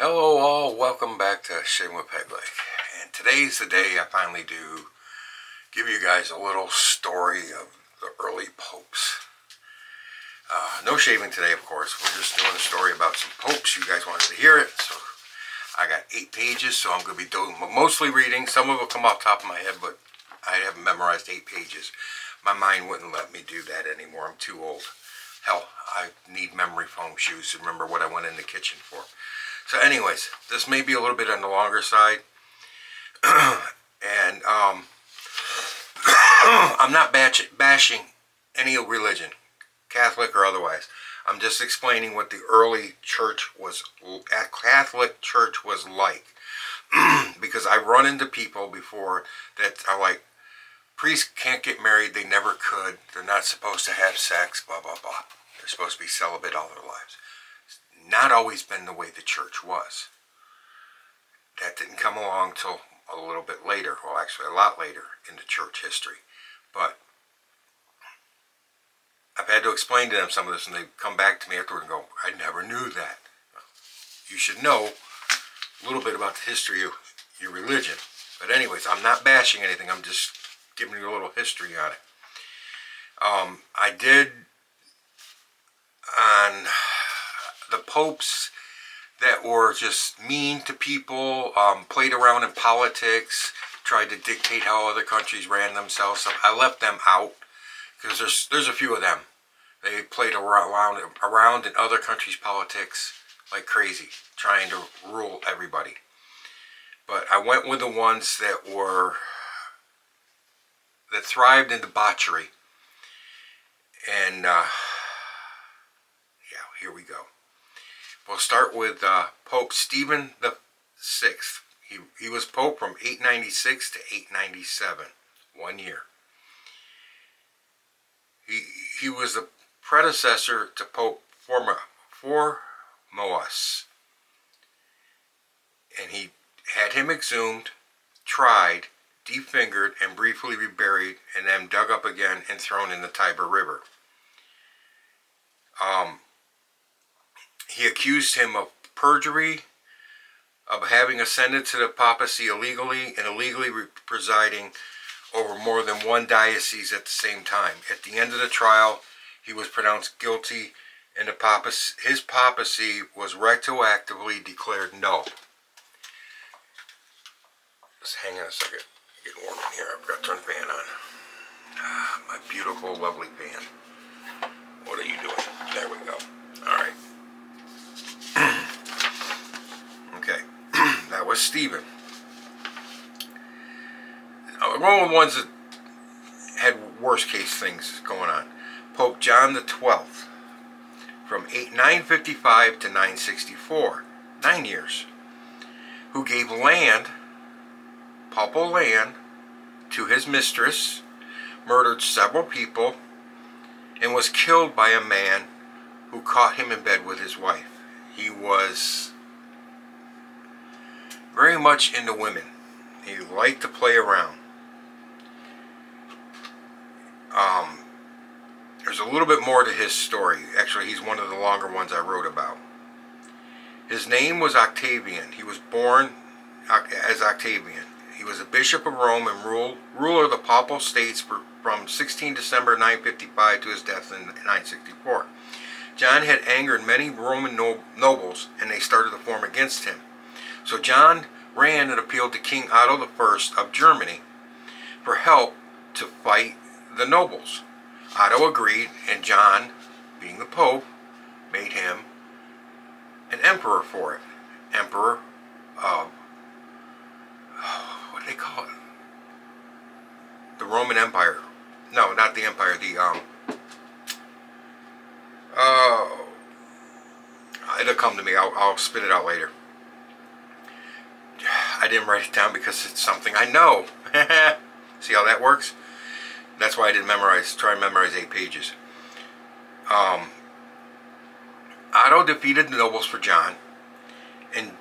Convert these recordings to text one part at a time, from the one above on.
Hello all, welcome back to Shaving with Peg Leg. And today's the day I finally do give you guys a little story of the early popes. No shaving today, of course. We're just doing a story about some popes. You guys wanted to hear it, so I got 8 pages, so I'm going to be doing mostly reading. Some of it will come off the top of my head, but I haven't memorized 8 pages. My mind wouldn't let me do that anymore. I'm too old. Hell, I need memory foam shoes to remember what I went in the kitchen for. So anyways, this may be a little bit on the longer side. And I'm not bashing any religion, Catholic or otherwise. I'm just explaining what the early church was, Catholic church was like. Because I run into people before that are like, priests can't get married, they never could, they're not supposed to have sex, blah, blah, blah. They're supposed to be celibate all their lives. Not always been the way the church was. That didn't come along till a little bit later, well actually a lot later in the church history. But I've had to explain to them some of this, and they come back to me afterward and go, I never knew that. You should know a little bit about the history of your religion. But anyways, I'm not bashing anything, I'm just giving you a little history on it. I did on the popes that were just mean to people, played around in politics, tried to dictate how other countries ran themselves. So I left them out because there's a few of them. They played around in other countries' politics like crazy, trying to rule everybody. But I went with the ones that thrived in debauchery. And yeah, here we go. We'll start with Pope Stephen the VI. He was Pope from 896 to 897, 1 year. He was the predecessor to Pope Formosus. And he had him exhumed, tried, defingered, and briefly reburied, and then dug up again and thrown in the Tiber River. He accused him of perjury, of having ascended to the papacy illegally, and illegally presiding over more than one diocese at the same time. At the end of the trial, he was pronounced guilty, and his papacy was retroactively declared null. Just hang on a second. Get warm in here. I've got to turn the fan on. My beautiful, lovely fan. What are you doing? There we go. All right. Okay. That was Stephen. One of the ones that had worst case things going on. Pope John the 12th. From 955 to 964. 9 years. Who gave land, papal land, to his mistress, murdered several people, and was killed by a man who caught him in bed with his wife. He was very much into women. He liked to play around. There's a little bit more to his story. Actually, he's one of the longer ones I wrote about. His name was Octavian. He was born as Octavian. He was a bishop of Rome and ruler of the Papal States from 16 December 955 to his death in 964. John had angered many Roman nobles, and they started to form against him. So John ran and appealed to King Otto I of Germany for help to fight the nobles. Otto agreed, and John, being the Pope, made him an emperor for it. Emperor of, what do they call it? The Roman Empire. No, not the Empire, it'll come to me. I'll spit it out later. I didn't write it down because it's something I know. See how that works? That's why I didn't try and memorize 8 pages. Otto defeated the nobles for John. And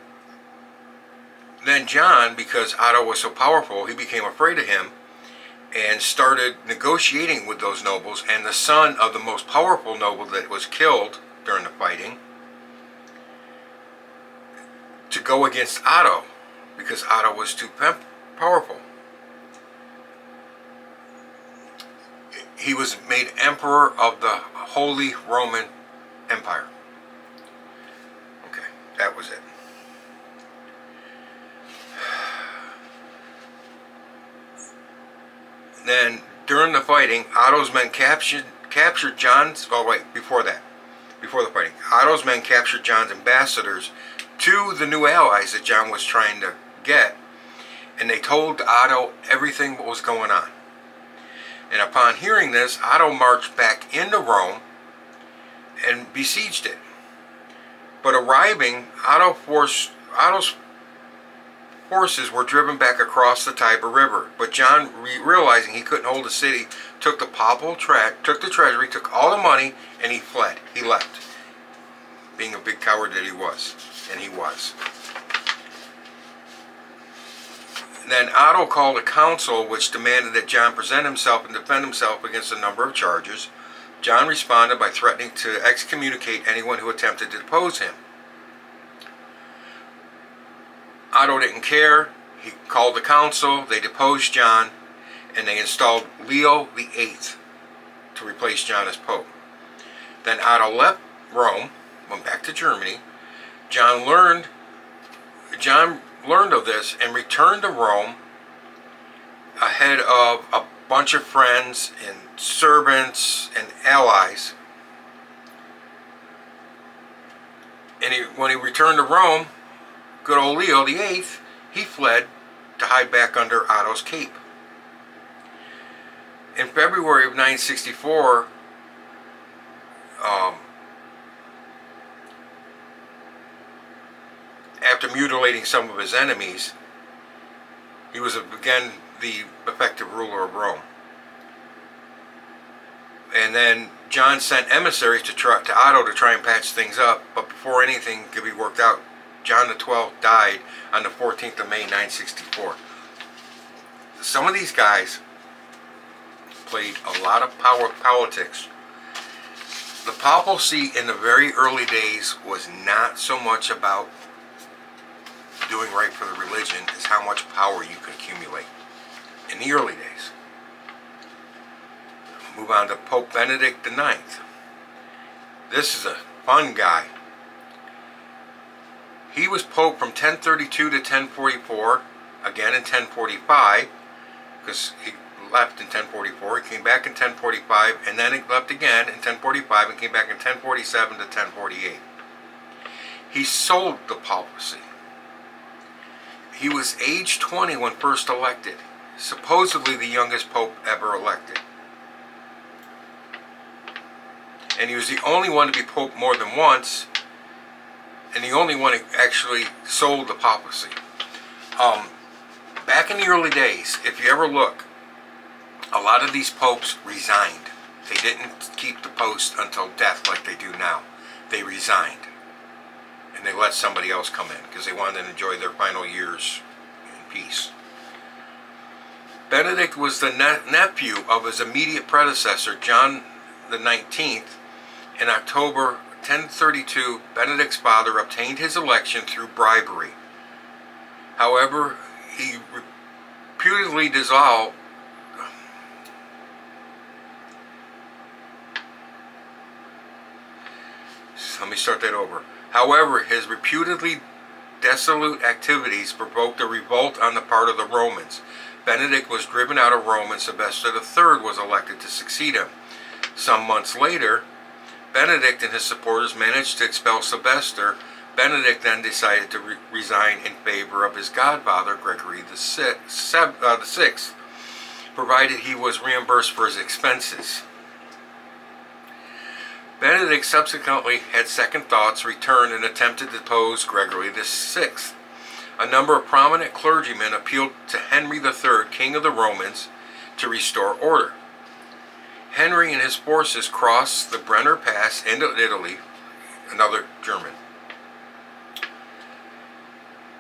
then John, because Otto was so powerful, he became afraid of him and started negotiating with those nobles. And the son of the most powerful noble that was killed during the fighting go against Otto because Otto was too powerful. He was made emperor of the Holy Roman Empire. Okay, that was it. Then, during the fighting, Otto's men captured John's... Oh, wait, before that. Before the fighting. Otto's men captured John's ambassadors to the new allies that John was trying to get. And they told Otto everything what was going on. And upon hearing this, Otto marched back into Rome and besieged it. But arriving, Otto's forces were driven back across the Tiber River. But John, realizing he couldn't hold the city, took the papal tract, took the treasury, took all the money, and he fled. He left. Being a big coward that he was. And he was. Then Otto called a council which demanded that John present himself and defend himself against a number of charges. John responded by threatening to excommunicate anyone who attempted to depose him. Otto didn't care. He called the council, they deposed John, and they installed Leo VIII to replace John as Pope. Then Otto left Rome, went back to Germany. John learned of this and returned to Rome ahead of a bunch of friends and servants and allies. And when he returned to Rome, good old Leo VIII, he fled to hide back under Otto's cape. In February of 964, after mutilating some of his enemies, he was again the effective ruler of Rome. And then John sent emissaries to Otto to try and patch things up, but before anything could be worked out, John XII died on the 14th of May, 964. Some of these guys played a lot of politics. The papacy in the very early days was not so much about doing right for the religion as how much power you could accumulate in the early days. Move on to Pope Benedict IX. This is a fun guy. He was Pope from 1032 to 1044, again in 1045, because he left in 1044, he came back in 1045, and then he left again in 1045 and came back in 1047 to 1048. He sold the papacy. He was age 20 when first elected, supposedly the youngest pope ever elected. And he was the only one to be pope more than once, and the only one who actually sold the papacy. Back in the early days, if you ever look, a lot of these popes resigned. They didn't keep the post until death like they do now. They resigned. And they let somebody else come in because they wanted to enjoy their final years in peace. Benedict was the nephew of his immediate predecessor, John the 19th. In October 1032, Benedict's father obtained his election through bribery. However, he reputedly dissolved Let me start that over. However, his reputedly dissolute activities provoked a revolt on the part of the Romans. Benedict was driven out of Rome and Sylvester III was elected to succeed him. Some months later, Benedict and his supporters managed to expel Sylvester. Benedict then decided to resign in favor of his godfather, Gregory the Sixth, provided he was reimbursed for his expenses. Benedict subsequently had second thoughts, returned, and attempted to depose Gregory VI. A number of prominent clergymen appealed to Henry III, King of the Romans, to restore order. Henry and his forces crossed the Brenner Pass into Italy, another German,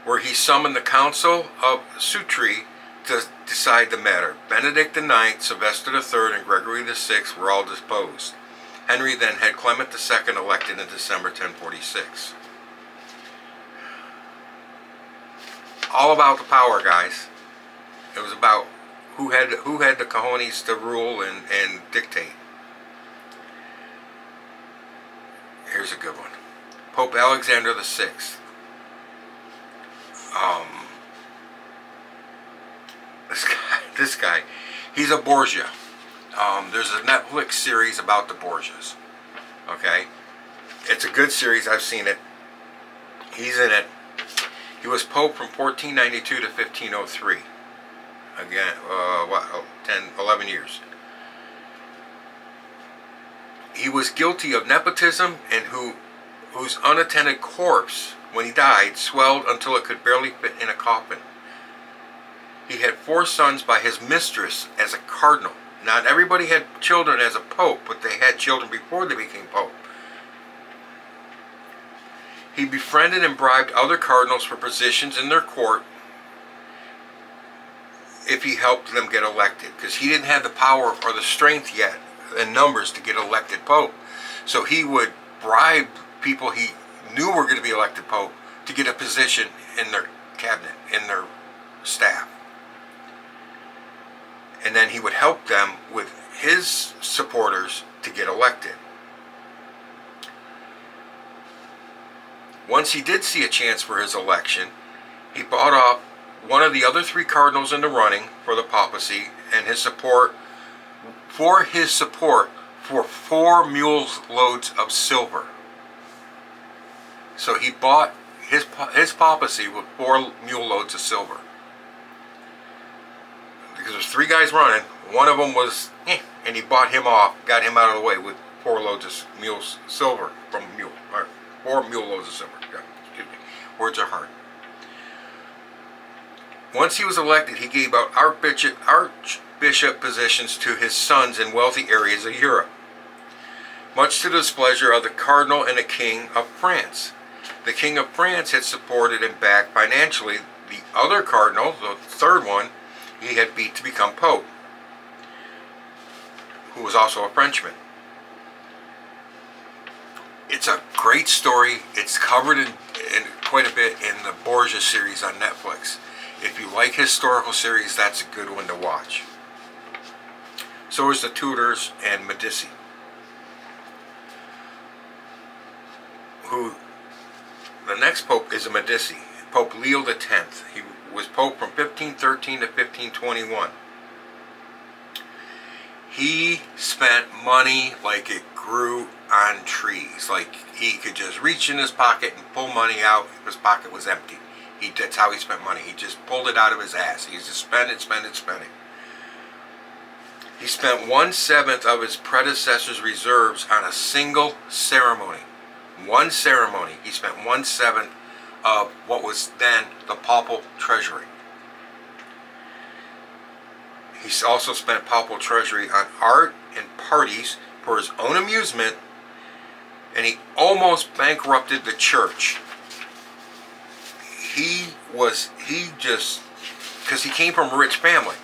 where he summoned the Council of Sutri to decide the matter. Benedict IX, Sylvester III, and Gregory VI were all deposed. Henry then had Clement II elected in December 1046. all about the power, guys. It was about who had the cojones to rule and dictate. Here's a good one. Pope Alexander VI. This guy, he's a Borgia. There's a Netflix series about the Borgias. Okay, it's a good series. I've seen it. He's in it. He was Pope from 1492 to 1503. Again, 11 years. He was guilty of nepotism and whose unattended corpse, when he died, swelled until it could barely fit in a coffin. He had 4 sons by his mistress as a cardinal. Not everybody had children as a pope, but they had children before they became pope. He befriended and bribed other cardinals for positions in their court if he helped them get elected, because he didn't have the power or the strength yet in numbers to get elected pope. So he would bribe people he knew were going to be elected pope to get a position in their cabinet, in their staff. And then he would help them with his supporters to get elected. Once he did see a chance for his election, he bought off one of the other 3 cardinals in the running for the papacy and his support for 4 mules loads of silver. So he bought his papacy with 4 mule loads of silver. Because there's 3 guys running, one of them was, and he bought him off, got him out of the way with 4 loads of silver from mule, or 4 mule loads of silver. Yeah, excuse me. Words are hard. Once he was elected, he gave out archbishop positions to his sons in wealthy areas of Europe, much to the displeasure of the cardinal and the king of France. The king of France had supported and backed financially the other cardinal, the 3rd one, he had beat to become pope, who was also a Frenchman. It's a great story. It's covered in quite a bit in the Borgia series on Netflix. If you like historical series, that's a good one to watch. So is the Tudors and Medici, who the next pope is a Medici, Pope Leo X. He was pope from 1513 to 1521. He spent money like it grew on trees. Like he could just reach in his pocket and pull money out if his pocket was empty. That's how he spent money. He just pulled it out of his ass. He just spent it. He spent 1/7 of his predecessor's reserves on a single ceremony. One ceremony. He spent 1/7 of what was then the papal treasury. He also spent papal treasury on art and parties for his own amusement, and he almost bankrupted the church. Because he came from a rich family,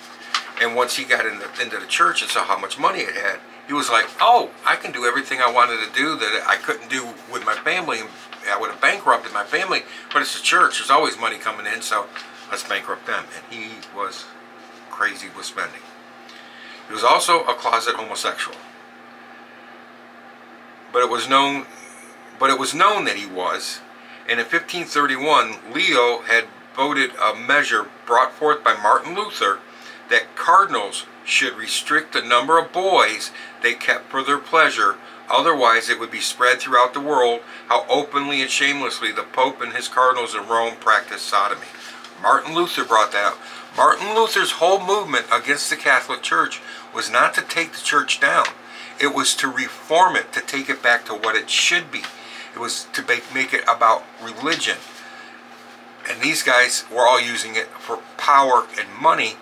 and once he got into the church and saw how much money it had, he was like, oh, I can do everything I wanted to do that I couldn't do with my family. I would have bankrupted my family, but it's a church. There's always money coming in, so let's bankrupt them. And he was crazy with spending. He was also a closet homosexual. But it was known that he was. And in 1531, Leo had voted a measure brought forth by Martin Luther that cardinals should restrict the number of boys they kept for their pleasure. Otherwise, it would be spread throughout the world how openly and shamelessly the Pope and his cardinals in Rome practiced sodomy. Martin Luther brought that up. Martin Luther's whole movement against the Catholic Church was not to take the church down. It was to reform it, to take it back to what it should be. It was to make it about religion. And these guys were all using it for power and money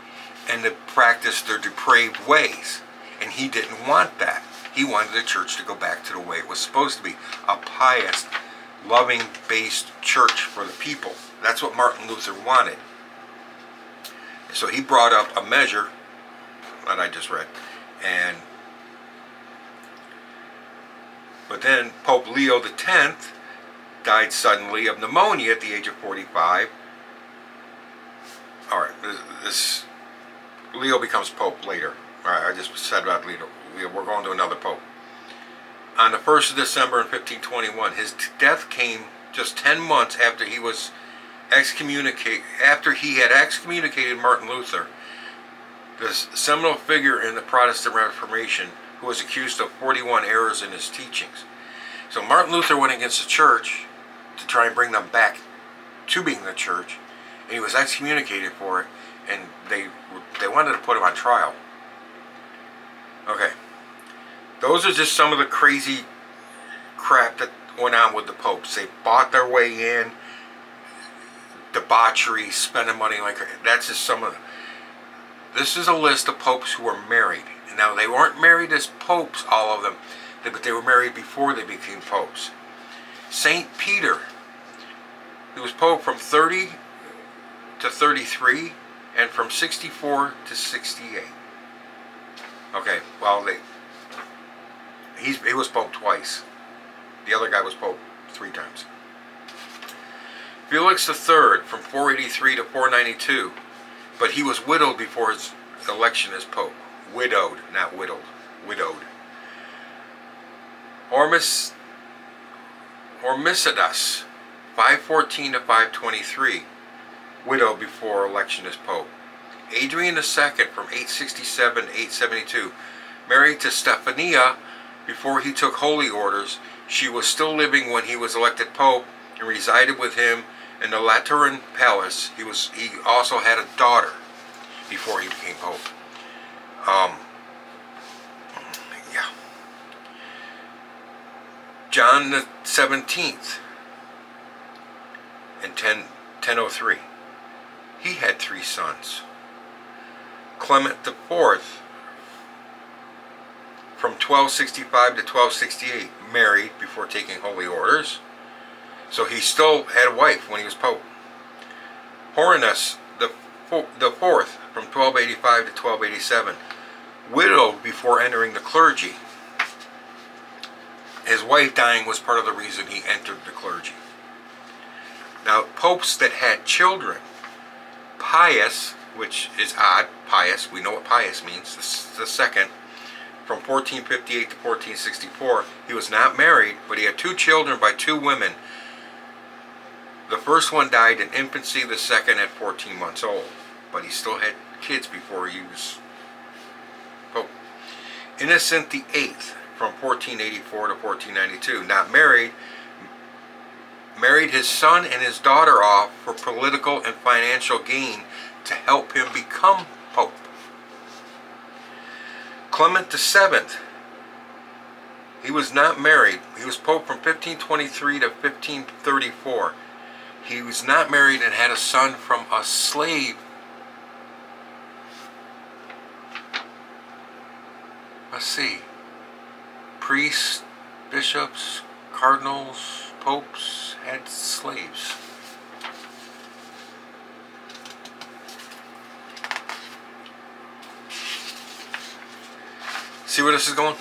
and to practice their depraved ways. And he didn't want that. He wanted the church to go back to the way it was supposed to be. A pious, loving-based church for the people. That's what Martin Luther wanted. So he brought up a measure that I just read. But then Pope Leo X died suddenly of pneumonia at the age of 45. All right, this Leo becomes Pope later. All right, I just said about Leo. We're going to another Pope. On the 1st of December in 1521, his death came just 10 months after he was after he had excommunicated Martin Luther, this seminal figure in the Protestant Reformation, who was accused of 41 errors in his teachings. So Martin Luther went against the church to try and bring them back to being the church, and he was excommunicated for it, and they wanted to put him on trial. Okay, those are just some of the crazy crap that went on with the popes. They bought their way in, debauchery, spending money like that's just some of. This is a list of popes who were married. Now they weren't married as popes, all of them, but they were married before they became popes. Saint Peter, he was pope from 30 to 33, and from 64 to 68. Okay, well he was pope twice. The other guy was pope 3 times. Felix III from 483 to 492, but he was widowed before his election as pope. Widowed, not whittled. Widowed. Hormisdas, 514 to 523, widowed before election as pope. Adrian II from 867 to 872, married to Stephania before he took holy orders. She was still living when he was elected pope and resided with him in the Lateran Palace. He also had a daughter before he became pope. Yeah. John the 17th in 1003. He had 3 sons. Clement IV from 1265 to 1268, married before taking holy orders. So he still had a wife when he was pope. Horenus the fourth from 1285 to 1287, widowed before entering the clergy. His wife dying was part of the reason he entered the clergy. Now, popes that had children, Pius, which is odd, Pius, we know what Pius means, the second, from 1458 to 1464, he was not married, but he had 2 children by 2 women. The first one died in infancy, the second at 14 months old, but he still had kids before he was pope. Innocent VIII from 1484 to 1492, not married, married his son and his daughter off for political and financial gain to help him become pope. Clement VII, he was not married. He was pope from 1523 to 1534. He was not married and had a son from a slave. Let's see. Priests, bishops, cardinals, popes had slaves. See where this is going?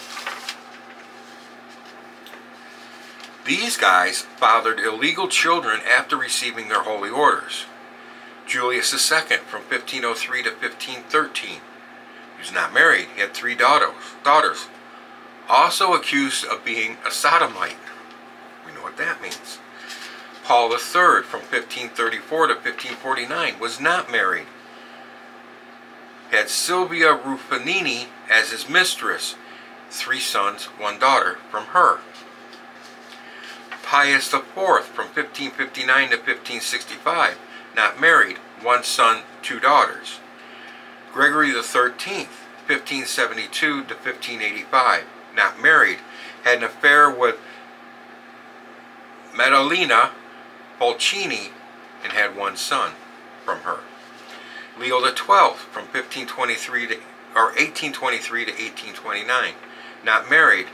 These guys fathered illegal children after receiving their holy orders. Julius II from 1503 to 1513. He was not married. He had 3 daughters. Also accused of being a sodomite. We know what that means. Paul III from 1534 to 1549 was not married. Had Silvia Ruffinini as his mistress, 3 sons, 1 daughter from her. Pius IV from 1559 to 1565, not married, 1 son, 2 daughters. Gregory XIII, 1572 to 1585, not married, had an affair with Maddalena Fulcini and had 1 son from her. Leo XII from 1823 to 1829, not married.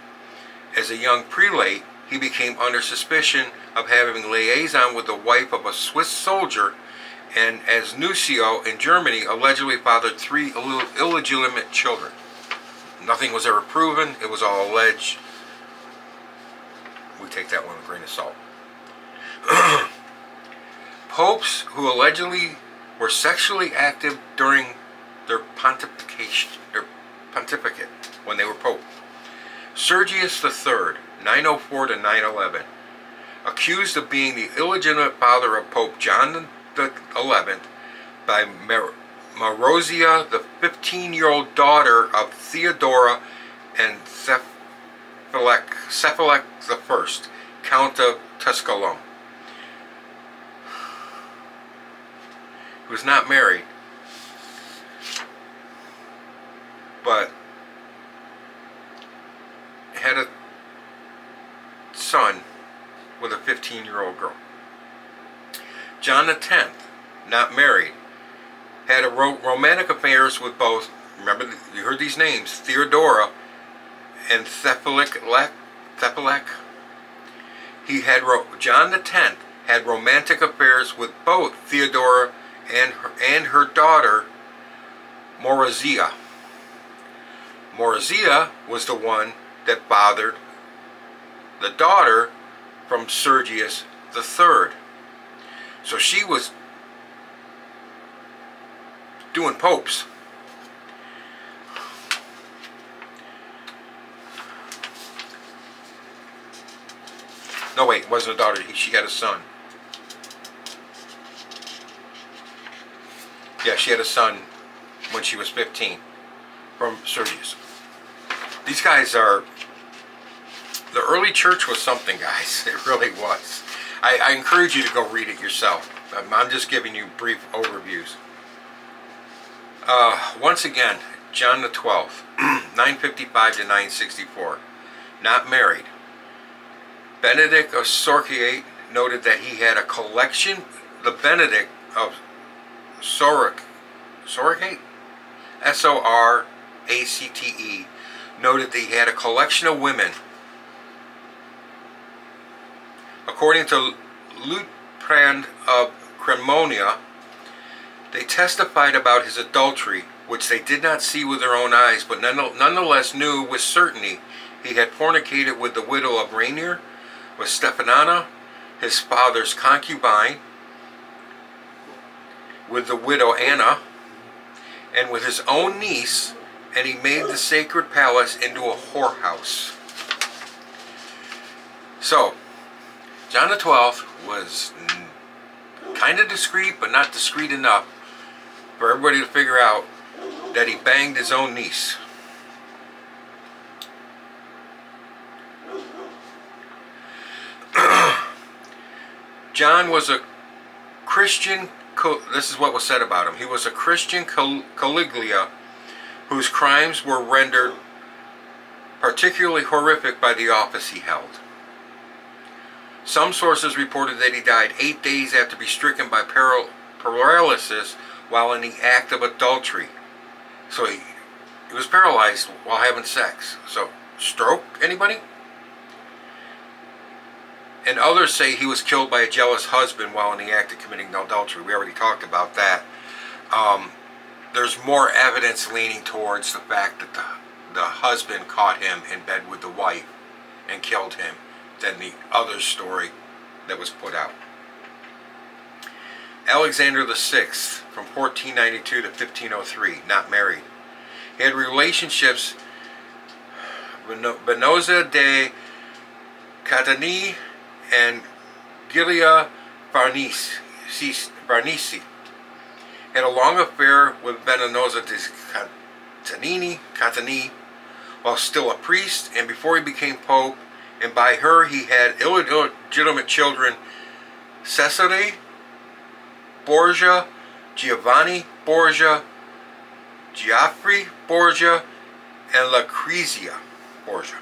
As a young prelate, he became under suspicion of having liaison with the wife of a Swiss soldier, and as nuncio in Germany, allegedly fathered 3 illegitimate children. Nothing was ever proven. It was all alleged. We take that one with a grain of salt. Popes who allegedly were sexually active during their pontificate, when they were pope. Sergius III, 904 to 911, accused of being the illegitimate father of Pope John XI by Marozia, the 15-year-old daughter of Theodora and Cephalek I, Count of Tusculum. He was not married, but had a son with a 15-year-old girl. John X, not married, had a romantic affairs with both, remember, you heard these names, Theodora and Cephalek. John X had romantic affairs with both Theodora and her daughter, Marozia. Marozia was the one that fathered the daughter from Sergius III. So she was doing popes. No, wait, it wasn't a daughter. She got a son. Yeah, she had a son when she was 15 from Sergius. These guys are... The early church was something, guys. It really was. I encourage you to go read it yourself. I'm just giving you brief overviews. Once again, John the 12th, 955 to 964. Not married. Benedict of Soracte noted that he had a collection. The Benedict of Soracte, S-O-R-A-C-T-E, noted that he had a collection of women. According to Liutprand of Cremona, they testified about his adultery, which they did not see with their own eyes, but nonetheless knew with certainty he had fornicated with the widow of Rainier, with Stephanana, his father's concubine, with the widow Anna, and with his own niece, and he made the sacred palace into a whorehouse. So, John the 12th was kind of discreet, but not discreet enough for everybody to figure out that he banged his own niece. John was a Christian, this is what was said about him. He was a Christian Caligula whose crimes were rendered particularly horrific by the office he held. Some sources reported that he died 8 days after being stricken by paralysis while in the act of adultery. So he was paralyzed while having sex. So, stroke, anybody? And others say he was killed by a jealous husband while in the act of committing adultery. We already talked about that. There's more evidence leaning towards the fact that the husband caught him in bed with the wife and killed him than the other story that was put out. Alexander VI, from 1492 to 1503, not married. He had relationships with Benoza de Catani and Gilia Farnese. Had a long affair with Benenosa de Catani while still a priest, and before he became pope, and by her he had illegitimate children, Cesare Borgia, Giovanni Borgia, Geoffrey Borgia, and Lucrezia Borgia.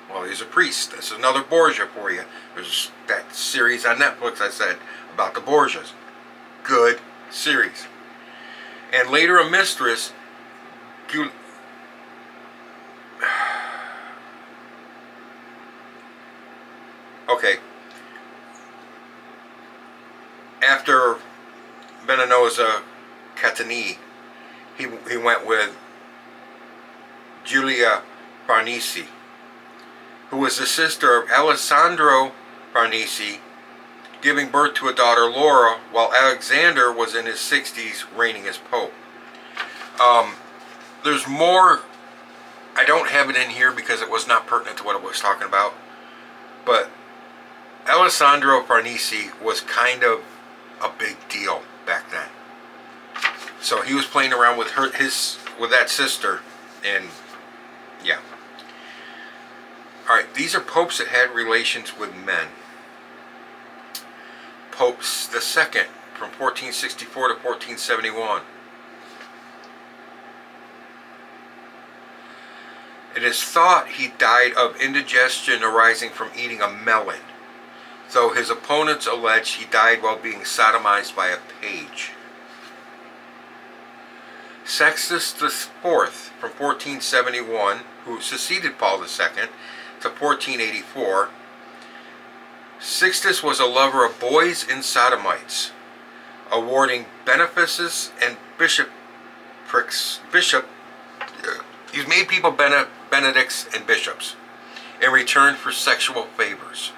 Well, he's a priest. That's another Borgia for you. There's that series on Netflix I said about the Borgias. Good series. And later a mistress, okay. After Benenosa Catani, he went with Giulia Farnese, who was the sister of Alessandro Farnese, giving birth to a daughter, Laura, while Alexander was in his 60s reigning as Pope. There's more. I don't have it in here because it was not pertinent to what I was talking about. But Alessandro Farnese was kind of a big deal back then. So he was playing around with with that sister, and yeah. All right, these are popes that had relations with men. Pope II from 1464 to 1471. It is thought he died of indigestion arising from eating a melon, though his opponents allege he died while being sodomized by a page. Sextus IV from 1471, who succeeded Paul II, to 1484. Sixtus was a lover of boys and sodomites, awarding benefices and he's made people benedicts and bishops in return for sexual favors,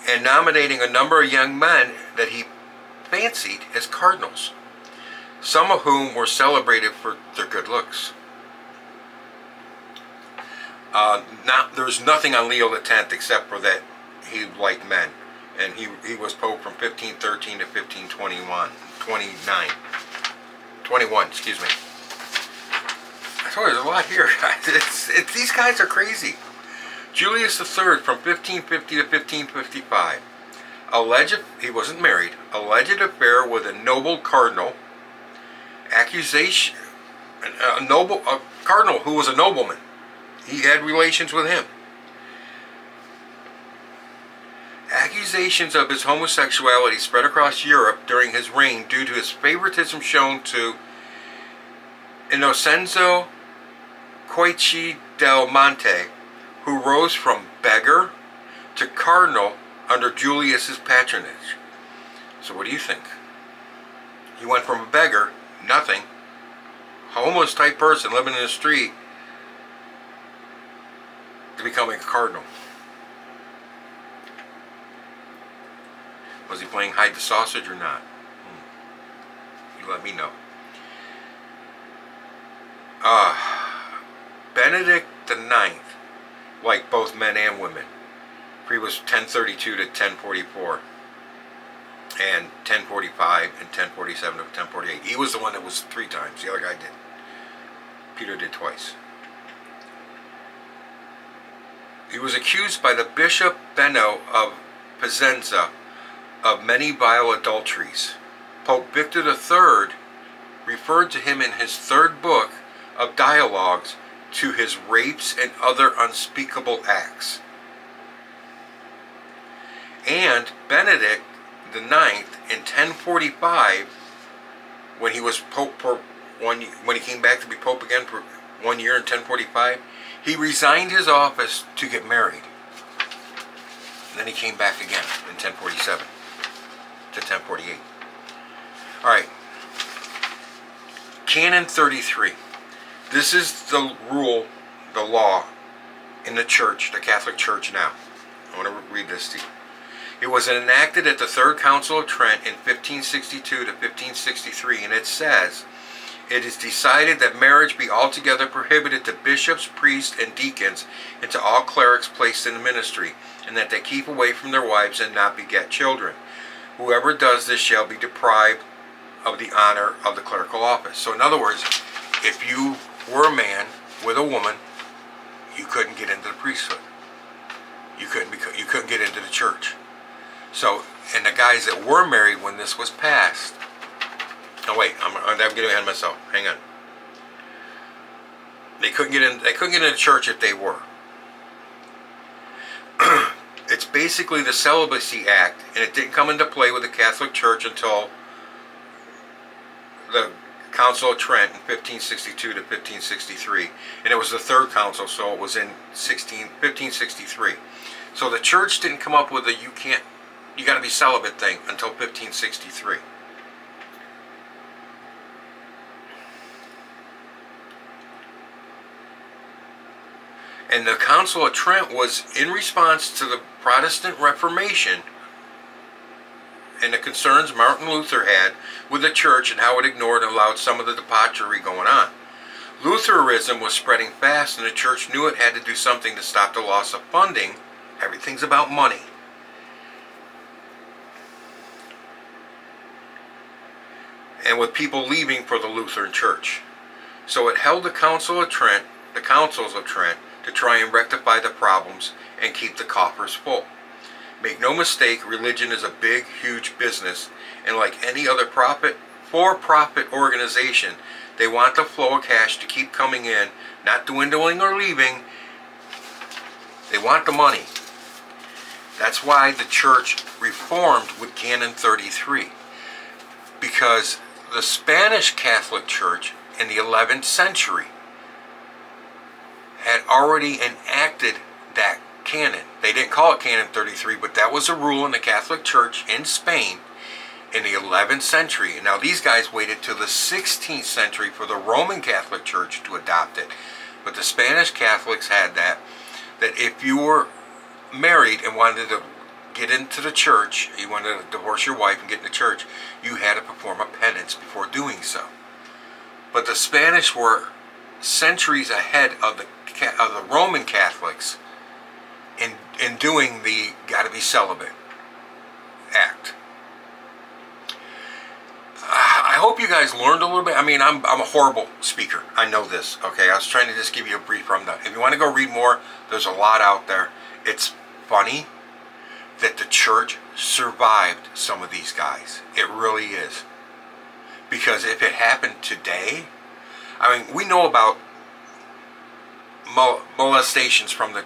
and nominating a number of young men that he fancied as cardinals, some of whom were celebrated for their good looks. There's nothing on Leo X except for that he liked men, and he was Pope from 1513 to 1521, excuse me. I told you there's a lot here, guys. These guys are crazy. Julius III from 1550 to 1555. He wasn't married. Alleged affair with a noble cardinal. Accusation, a cardinal who was a nobleman. He had relations with him. Accusations of his homosexuality spread across Europe during his reign due to his favoritism shown to Innocenzo Coici del Monte, who rose from beggar to cardinal under Julius's patronage. So what do you think? He went from a beggar, nothing, homeless type person living in the street, to becoming a cardinal. Was he playing hide the sausage or not? You let me know. Benedict IX, like both men and women. He was 1032 to 1044, and 1045 and 1047 to 1048. He was the one that was 3 times. The other guy did. Peter did twice. He was accused by the Bishop Benno of Piacenza of many vile adulteries. Pope Victor III referred to him in his 3rd book of Dialogues to his rapes and other unspeakable acts. And Benedict IX in 1045, when he was Pope for when he came back to be Pope again for 1 year in 1045, he resigned his office to get married. And then he came back again in 1047 to 1048. Alright. Canon 33. This is the rule, the law in the church, the Catholic Church now. I want to read this to you. It was enacted at the Third Council of Trent in 1562 to 1563, and it says, "It is decided that marriage be altogether prohibited to bishops, priests, and deacons, and to all clerics placed in the ministry, and that they keep away from their wives and not beget children. Whoever does this shall be deprived of the honor of the clerical office." So in other words, if you were a man with a woman, you couldn't get into the priesthood. You couldn't get into the church. So, and the guys that were married when this was passed. Oh wait, I'm getting ahead of myself. Hang on. They couldn't get in. They couldn't get into church if they were. It's basically the Celibacy Act, and it didn't come into play with the Catholic Church until the Council of Trent in 1562 to 1563, and it was the Third Council, so it was in 1563. So the Church didn't come up with a you got to be celibate thing until 1563. And the Council of Trent was in response to the Protestant Reformation, and the concerns Martin Luther had with the church and how it ignored and allowed some of the debauchery going on. Lutheranism was spreading fast, and the church knew it had to do something to stop the loss of funding. Everything's about money. And with people leaving for the Lutheran Church. So it held the Councils of Trent, to try and rectify the problems and keep the coffers full. Make no mistake, religion is a big, huge business, and like any other for-profit organization, they want the flow of cash to keep coming in, not dwindling or leaving. They want the money. That's why the church reformed with Canon 33, because the Spanish Catholic Church in the 11th century had already enacted that canon. They didn't call it Canon 33, but that was a rule in the Catholic Church in Spain in the 11th century. And now these guys waited till the 16th century for the Roman Catholic Church to adopt it. But the Spanish Catholics had that if you were married and wanted to get into the church, you wanted to divorce your wife and get in the church, you had to perform a penance before doing so. But the Spanish were centuries ahead of the Roman Catholics in doing the gotta be celibate act. I hope you guys learned a little bit. I mean, I'm a horrible speaker. I know this, okay? I was trying to just give you a brief rundown. If you want to go read more, there's a lot out there. It's funny that the church survived some of these guys. It really is. Because if it happened today, I mean, we know about molestations from the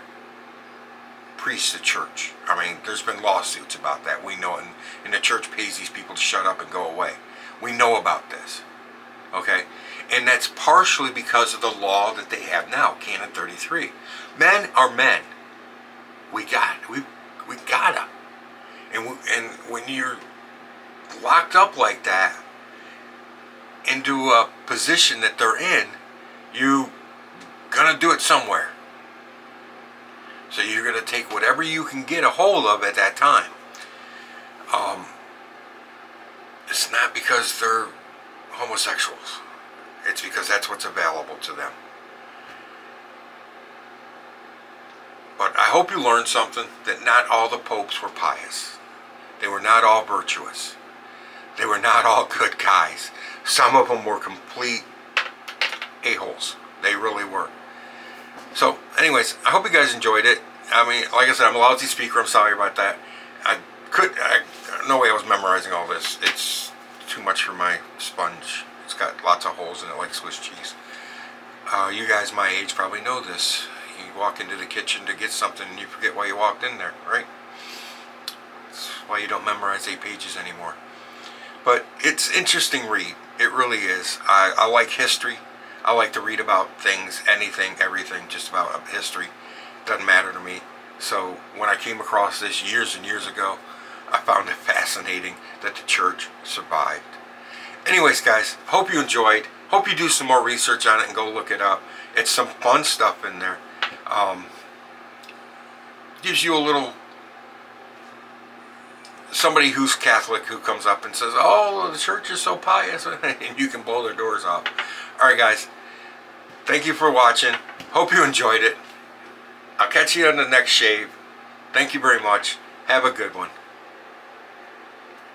priests of church. I mean, there's been lawsuits about that. We know it. And the church pays these people to shut up and go away. We know about this. Okay? And that's partially because of the law that they have now, Canon 33. Men are men. We gotta. And when you're locked up like that into a position that they're in, you gonna do it somewhere. So you're gonna take whatever you can get a hold of at that time. It's not because they're homosexuals. It's because that's what's available to them. But I hope you learned something, that not all the popes were pious. They were not all virtuous. They were not all good guys. Some of them were complete a-holes. They really were. So, anyways, I hope you guys enjoyed it. I mean, like I said, I'm a lousy speaker. I'm sorry about that. No way I was memorizing all this. It's too much for my sponge. It's got lots of holes in it, like Swiss cheese. You guys my age probably know this. You walk into the kitchen to get something and you forget why you walked in there, right? That's why you don't memorize 8 pages anymore. But it's interesting read. It really is. I like history. I like to read about things, anything, everything, just about history. Doesn't matter to me. So when I came across this years and years ago, I found it fascinating that the church survived. Anyways, guys, hope you enjoyed. Hope you do some more research on it and go look it up. It's some fun stuff in there. Gives you a little... Somebody who's Catholic who comes up and says, oh, the church is so pious, and you can blow their doors off. Alright, guys. Thank you for watching. Hope you enjoyed it. I'll catch you on the next shave. Thank you very much. Have a good one.